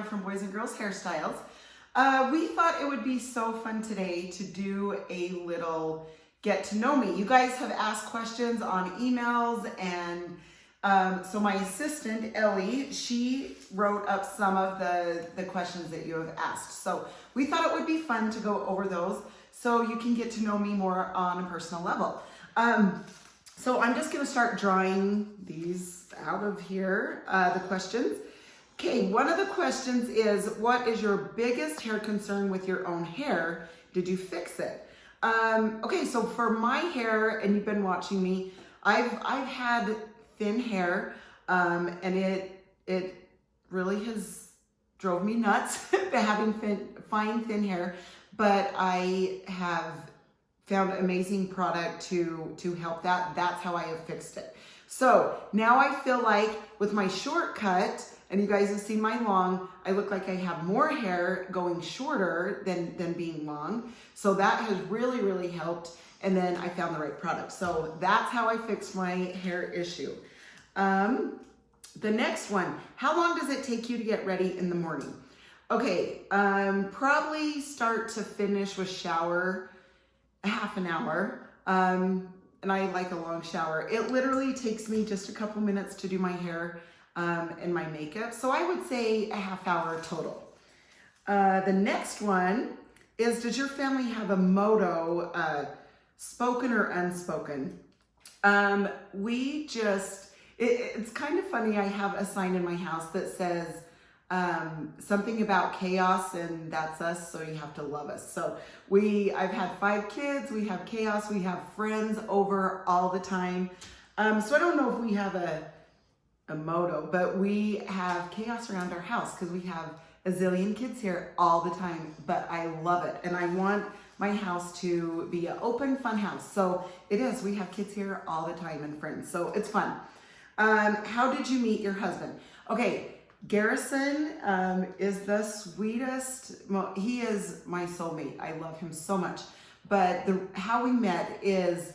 RaDona from Boys and Girls Hairstyles. We thought it would be so fun today to do a little get to know me. You guys have asked questions on emails, and so my assistant, Ellie, she wrote up some of the questions that you have asked. So we thought it would be fun to go over those so you can get to know me more on a personal level. So I'm just gonna start drawing these out of here, the questions. Okay, one of the questions is, what is your biggest hair concern with your own hair? Did you fix it? Okay, so for my hair, and you've been watching me, I've had thin hair, and it really has drove me nuts having fine thin hair, but I have found amazing product to help that. That's how I have fixed it. So now I feel like with my shortcut, and you guys have seen my long, I look like I have more hair going shorter than being long. So that has really, really helped. And then I found the right product. So that's how I fixed my hair issue. The next one, how long does it take you to get ready in the morning? Okay, probably start to finish with shower, half an hour. And I like a long shower. It literally takes me just a couple minutes to do my hair and my makeup. So I would say a half hour total. The next one is, does your family have a motto, spoken or unspoken? It's kind of funny. I have a sign in my house that says something about chaos, and that's us, so you have to love us. So I've had 5 kids, we have chaos, we have friends over all the time. So I don't know if we have a motto, but we have chaos around our house because we have a zillion kids here all the time, but I love it. And I want my house to be an open, fun house. So it is, we have kids here all the time and friends. So it's fun. How did you meet your husband? Okay, Garrison is the sweetest. He is my soulmate. I love him so much. But how we met is,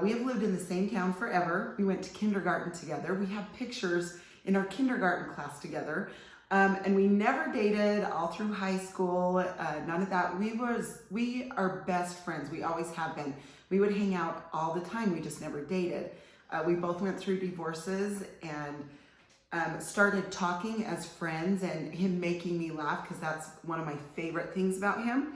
we have lived in the same town forever. We went to kindergarten together. We have pictures in our kindergarten class together. And we never dated all through high school, none of that. We are best friends. We always have been. We would hang out all the time. We just never dated. We both went through divorces and started talking as friends, and him making me laugh because that's one of my favorite things about him.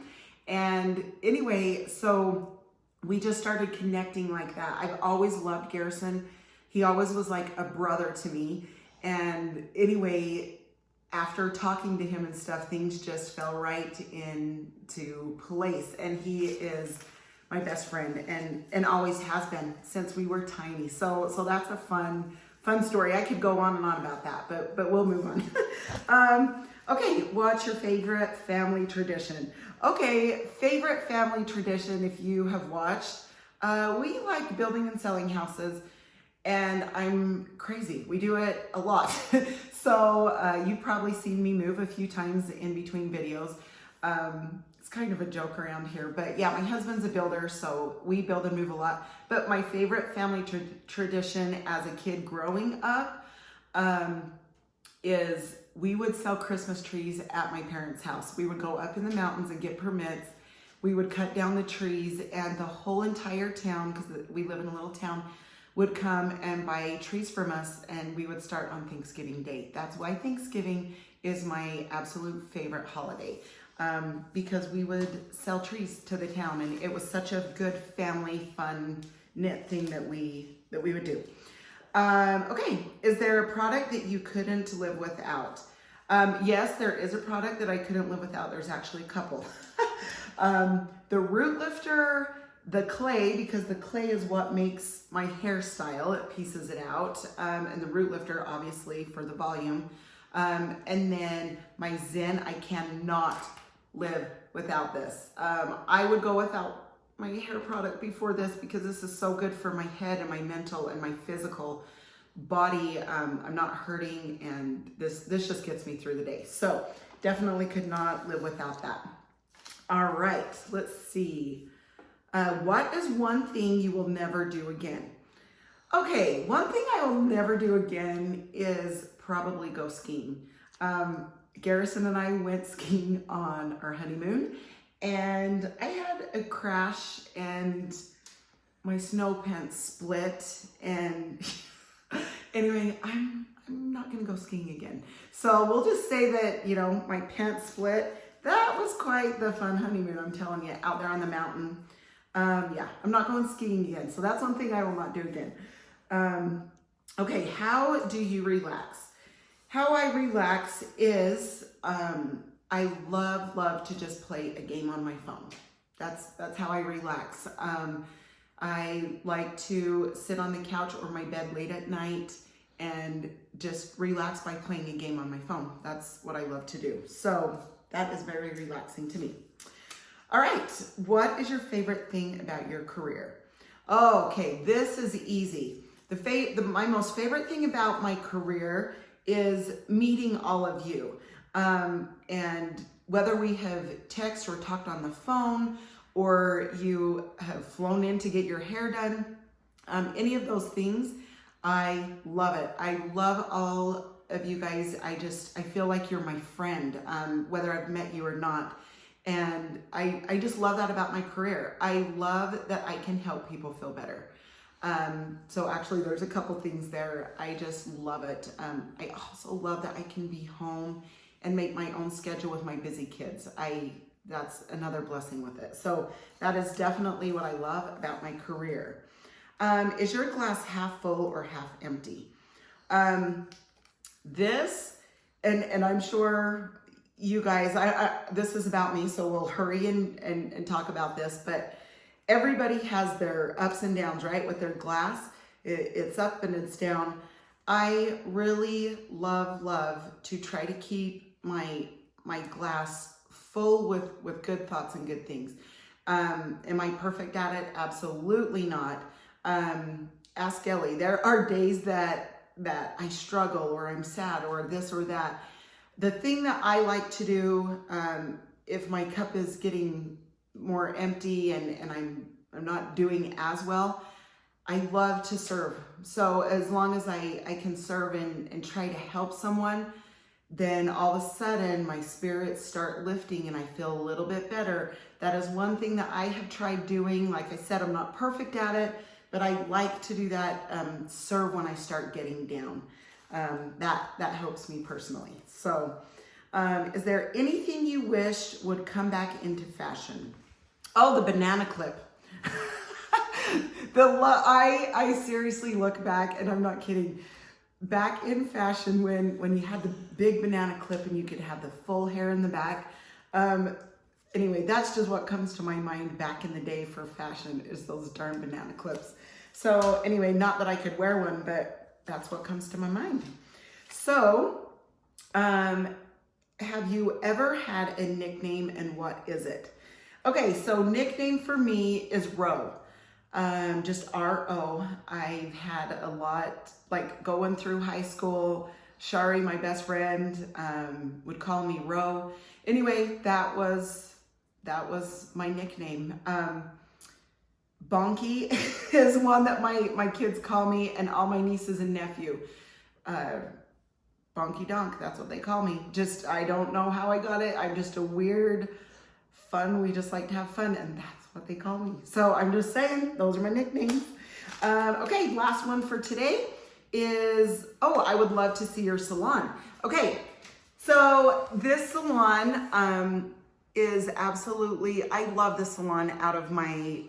And anyway, so we just started connecting like that. I've always loved Garrison. He always was like a brother to me. And anyway, after talking to him and stuff, things just fell right into place. And he is my best friend and always has been since we were tiny. So that's a fun story. I could go on and on about that, but we'll move on. Okay, what's your favorite family tradition? Okay, favorite family tradition, if you have watched, we like building and selling houses, and I'm crazy. We do it a lot. So you've probably seen me move a few times in between videos. It's kind of a joke around here, but yeah, my husband's a builder, so we build and move a lot. But my favorite family tradition as a kid growing up is we would sell Christmas trees at my parents' house. We would go up in the mountains and get permits. We would cut down the trees, and the whole entire town, because we live in a little town, would come and buy trees from us, and we would start on Thanksgiving Day. That's why Thanksgiving is my absolute favorite holiday, because we would sell trees to the town, and it was such a good family fun knit thing that we would do. Okay, is there a product that you couldn't live without? Yes, there is a product that I couldn't live without. There's actually a couple. The root lifter, the clay, because the clay is what makes my hairstyle. It pieces it out. And the root lifter, obviously, for the volume. And then my Zen, I cannot live without this. I would go without my hair product before this because this is so good for my head and my mental and my physical body. I'm not hurting, and this just gets me through the day. So definitely could not live without that. All right, let's see. What is one thing you will never do again? Okay, one thing I will never do again is probably go skiing. Garrison and I went skiing on our honeymoon, and I had a crash and my snow pants split, and anyway, I'm not gonna go skiing again. So we'll just say that, you know, my pants split. That was quite the fun honeymoon, I'm telling you, out there on the mountain. Yeah, I'm not going skiing again. So that's one thing I will not do again. Okay, how do you relax? How I relax is, I love to just play a game on my phone. That's how I relax. I like to sit on the couch or my bed late at night and just relax by playing a game on my phone. That's what I love to do. So that is very relaxing to me. All right, what is your favorite thing about your career? Okay, this is easy. My most favorite thing about my career is meeting all of you. And whether we have texted or talked on the phone, or you have flown in to get your hair done, any of those things, I love it. I love all of you guys. I feel like you're my friend, whether I've met you or not. And I just love that about my career. I love that I can help people feel better. So actually there's a couple things there. I just love it. I also love that I can be home and make my own schedule with my busy kids. That's another blessing with it. So that is definitely what I love about my career. Is your glass half full or half empty? This, and I'm sure you guys, this is about me, so we'll hurry and talk about this, but everybody has their ups and downs, right? With their glass, it's up and it's down. I really love to try to keep my glass full with good thoughts and good things. Am I perfect at it? Absolutely not. Ask Ellie. There are days that I struggle, or I'm sad, or this or that. The thing that I like to do, if my cup is getting more empty and I'm not doing as well, I love to serve. So as long as I can serve and try to help someone, then all of a sudden my spirits start lifting and I feel a little bit better. That is one thing that I have tried doing. Like I said, I'm not perfect at it, but I like to do that, serve when I start getting down. That helps me personally. So is there anything you wish would come back into fashion? Oh, the banana clip. I seriously look back, and I'm not kidding, back in fashion when you had the big banana clip and you could have the full hair in the back. Anyway, that's just what comes to my mind back in the day for fashion, is those darn banana clips. So anyway, not that I could wear one, but that's what comes to my mind. So, have you ever had a nickname, and what is it? Okay, so nickname for me is Ro. Just R-O. I've had a lot, like going through high school, Shari, my best friend, would call me Ro. Anyway, that was my nickname. Bonky is one that my kids call me, and all my nieces and nephew. Bonky Donk, that's what they call me. Just, I don't know how I got it. I'm just a weird, fun, we just like to have fun, and that's what they call me. So I'm just saying, those are my nicknames. Okay, last one for today is, I would love to see your salon. Okay, so this salon is absolutely, I love the salon out of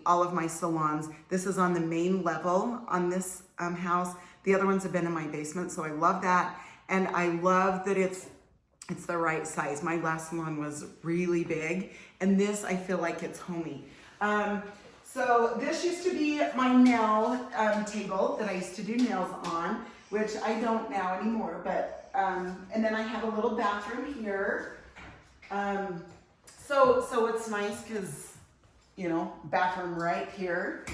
all of my salons. This is on the main level on this house. The other ones have been in my basement, so I love that. And I love that it's the right size. My last salon was really big, and this, I feel like it's homey. So this used to be my nail table that I used to do nails on, which I don't now anymore, but, and then I have a little bathroom here. So it's nice because, you know, bathroom right here.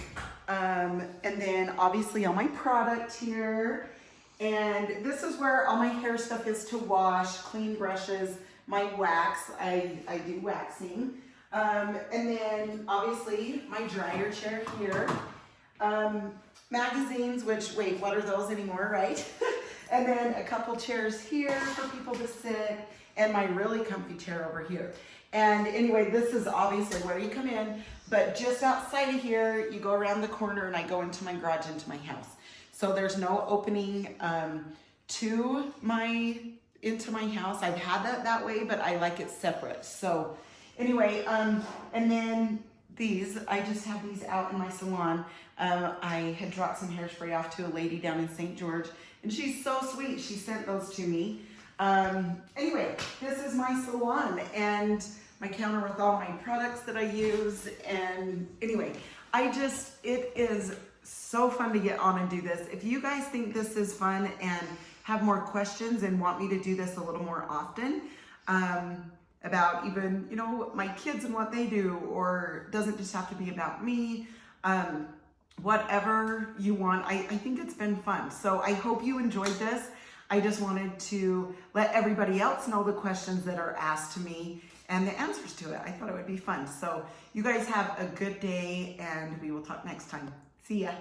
And then obviously all my product here. And this is where all my hair stuff is to wash, clean brushes, my wax, I do waxing. And then obviously my dryer chair here. Magazines, which, wait, what are those anymore, right? And then a couple chairs here for people to sit. and my really comfy chair over here. And anyway, this is obviously where you come in, but just outside of here, you go around the corner and I go into my garage, into my house. So there's no opening into my house. I've had that way, but I like it separate. So anyway, and then these, I just have these out in my salon. I had dropped some hairspray off to a lady down in St. George, and she's so sweet. She sent those to me. Anyway, this is my salon and my counter with all my products that I use. And anyway, it is so fun to get on and do this. If you guys think this is fun and have more questions and want me to do this a little more often, about even, you know, my kids and what they do, or doesn't just have to be about me, whatever you want, I think it's been fun. So I hope you enjoyed this. I just wanted to let everybody else know the questions that are asked to me and the answers to it. I thought it would be fun. So you guys have a good day, and we will talk next time. See ya.